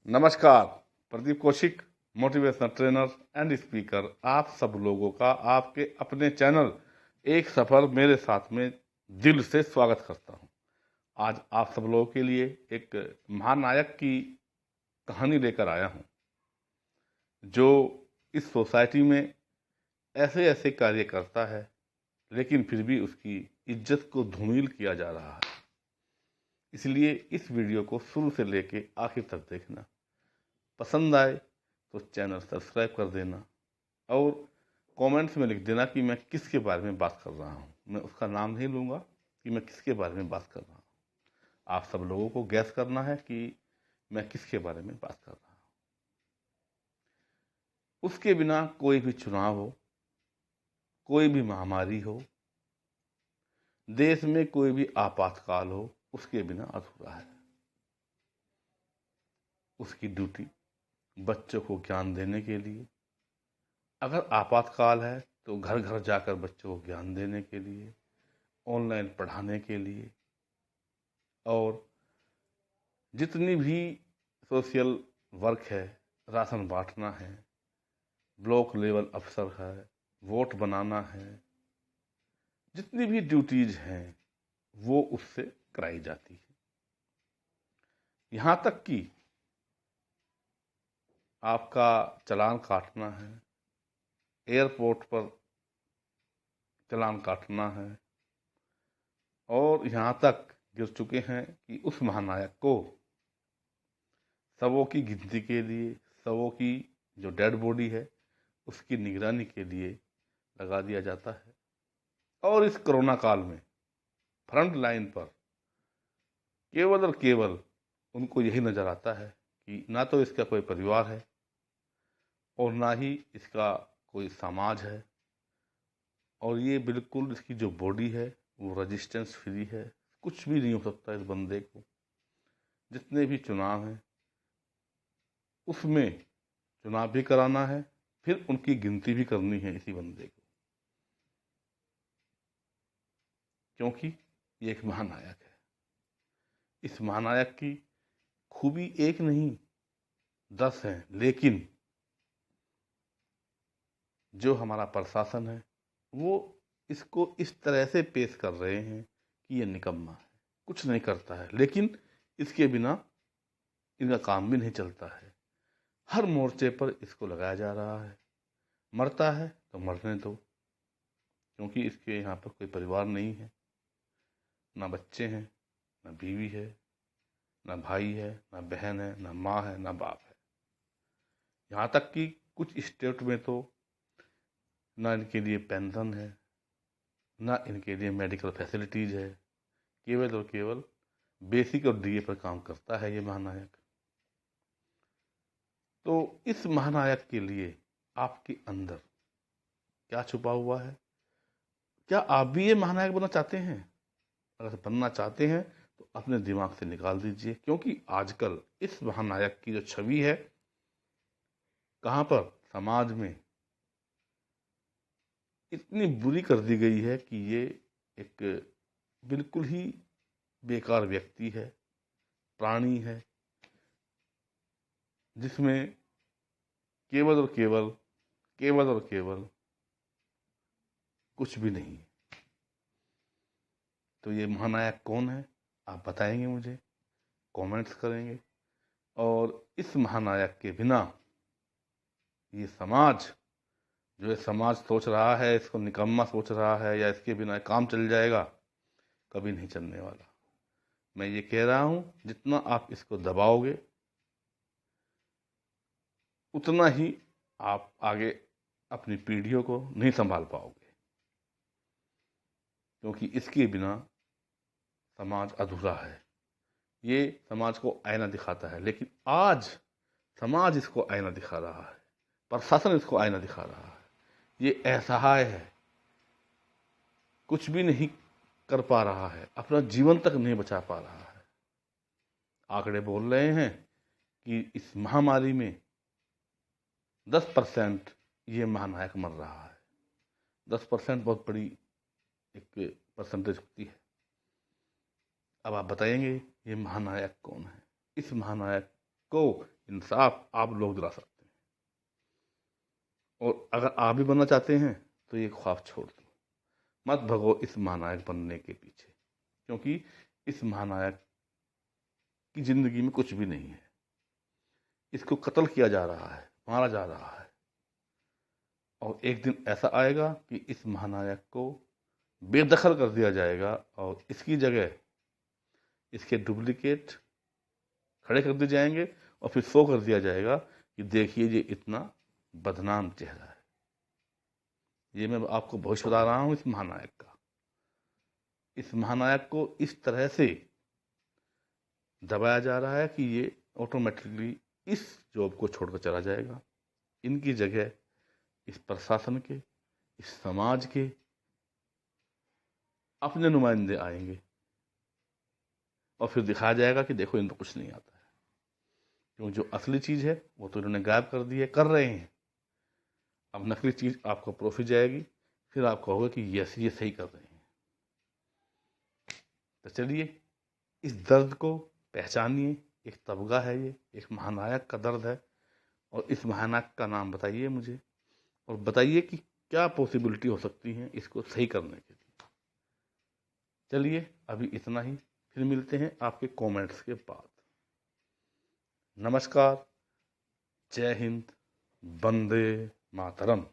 नमस्कार। Pradeep Kaushik, motivational trainer and speaker, आप सब लोगों का आपके अपने चैनल एक सफर मेरे साथ में दिल से स्वागत करता हूं। आज आप सब लोगों के लिए एक महानायक की कहानी लेकर आया हूं, जो इस सोसाइटी में ऐसे ऐसे कार्य करता है, लेकिन फिर भी उसकी इज्जत को धूमिल किया जा रहा है। इसलिए इस वीडियो को शुरू से लेके आखिर तक देखना। पसंद आए तो चैनल सब्सक्राइब कर देना और कमेंट्स में लिख देना कि मैं किसके बारे में बात कर रहा हूँ। मैं उसका नाम नहीं लूँगा कि मैं किसके बारे में बात कर रहा हूँ। आप सब लोगों को गैस करना है कि मैं किसके बारे में बात कर रहा हूँ। उसके बिना कोई भी चुनाव हो, कोई भी महामारी हो, देश में कोई भी आपातकाल हो, उसके बिना अधूरा है। उसकी ड्यूटी बच्चों को ज्ञान देने के लिए, अगर आपातकाल है तो घर घर जाकर बच्चों को ज्ञान देने के लिए, ऑनलाइन पढ़ाने के लिए, और जितनी भी सोशल वर्क है, राशन बांटना है, ब्लॉक लेवल अफसर है, वोट बनाना है, जितनी भी ड्यूटीज हैं वो उससे कराई जाती है। यहाँ तक कि आपका चालान काटना है, एयरपोर्ट पर चालान काटना है, और यहाँ तक गिर चुके हैं कि उस महानायक को शवों की गिनती के लिए, शवों की जो डेड बॉडी है उसकी निगरानी के लिए लगा दिया जाता है। और इस कोरोना काल में फ्रंट लाइन पर केवल और केवल उनको यही नजर आता है कि ना तो इसका कोई परिवार है और ना ही इसका कोई समाज है, और ये बिल्कुल इसकी जो बॉडी है वो रेजिस्टेंस फ्री है। कुछ भी नहीं हो सकता इस बंदे को। जितने भी चुनाव हैं उसमें चुनाव भी कराना है, फिर उनकी गिनती भी करनी है इसी बंदे को, क्योंकि ये एक महानायक है। इस महानायक की खूबी एक नहीं 10 है, लेकिन जो हमारा प्रशासन है वो इसको इस तरह से पेश कर रहे हैं कि ये निकम्मा है, कुछ नहीं करता है, लेकिन इसके बिना इनका काम भी नहीं चलता है। हर मोर्चे पर इसको लगाया जा रहा है। मरता है तो मरने दो, क्योंकि इसके यहाँ पर कोई परिवार नहीं है, ना बच्चे हैं, ना बीवी है, ना भाई है, ना बहन है, ना माँ है, ना बाप है। यहाँ तक कि कुछ स्टेट में तो ना इनके लिए पेंशन है, ना इनके लिए मेडिकल फैसिलिटीज है। केवल और केवल बेसिक और डीए पर काम करता है ये महानायक। तो इस महानायक के लिए आपके अंदर क्या छुपा हुआ है? क्या आप भी ये महानायक बनना चाहते हैं? अगर बनना चाहते हैं तो अपने दिमाग से निकाल दीजिए, क्योंकि आजकल इस महानायक की जो छवि है कहां पर समाज में इतनी बुरी कर दी गई है कि ये एक बिल्कुल ही बेकार व्यक्ति है, प्राणी है, जिसमें केवल और केवल केवल और केवल कुछ भी नहीं है। तो ये महानायक कौन है आप बताएंगे मुझे, कमेंट्स करेंगे। और इस महानायक के बिना ये समाज, जो ये समाज सोच रहा है इसको निकम्मा सोच रहा है या इसके बिना काम चल जाएगा, कभी नहीं चलने वाला। मैं ये कह रहा हूं, जितना आप इसको दबाओगे उतना ही आप आगे अपनी पीढ़ियों को नहीं संभाल पाओगे, क्योंकि इसके बिना समाज अधूरा है। ये समाज को आईना दिखाता है, लेकिन आज समाज इसको आईना दिखा रहा है, प्रशासन इसको आईना दिखा रहा है। ये असहाय है, कुछ भी नहीं कर पा रहा है, अपना जीवन तक नहीं बचा पा रहा है। आंकड़े बोल रहे हैं कि इस महामारी में 10% ये महानायक मर रहा है। 10% बहुत बड़ी एक परसेंटेज होती है। अब आप बताएंगे ये महानायक कौन है? इस महानायक को इंसाफ आप लोग दिला सकते हैं। और अगर आप भी बनना चाहते हैं तो ये ख्वाब छोड़ दो, मत भगो इस महानायक बनने के पीछे, क्योंकि इस महानायक की जिंदगी में कुछ भी नहीं है। इसको कत्ल किया जा रहा है, मारा जा रहा है, और एक दिन ऐसा आएगा कि इस महानायक को बेदखल कर दिया जाएगा और इसकी जगह इसके डुप्लीकेट खड़े कर दिए जाएंगे और फिर शो कर दिया जाएगा कि देखिए ये इतना बदनाम चेहरा है। ये मैं आपको भविष्य बता रहा हूं इस महानायक का। इस महानायक को इस तरह से दबाया जा रहा है कि ये ऑटोमेटिकली इस जॉब को छोड़कर चला जाएगा। इनकी जगह इस प्रशासन के, इस समाज के अपने नुमाइंदे आएंगे और फिर दिखाया जाएगा कि देखो इनको कुछ नहीं आता है, क्योंकि जो असली चीज है वो तो इन्होंने गायब कर दी है, कर रहे हैं। अब नकली चीज आपको प्रोफिट जाएगी, फिर आप कहोगे कि यस ये सही कर रहे हैं। तो चलिए इस दर्द को पहचानिए। एक तबका है, ये एक महानायक का दर्द है, और इस महानायक का नाम बताइए मुझे, और बताइए कि क्या पॉसिबिलिटी हो सकती है इसको सही करने के लिए। चलिए अभी इतना ही, फिर मिलते हैं आपके कमेंट्स के बाद। नमस्कार, जय हिंद, वंदे मातरम।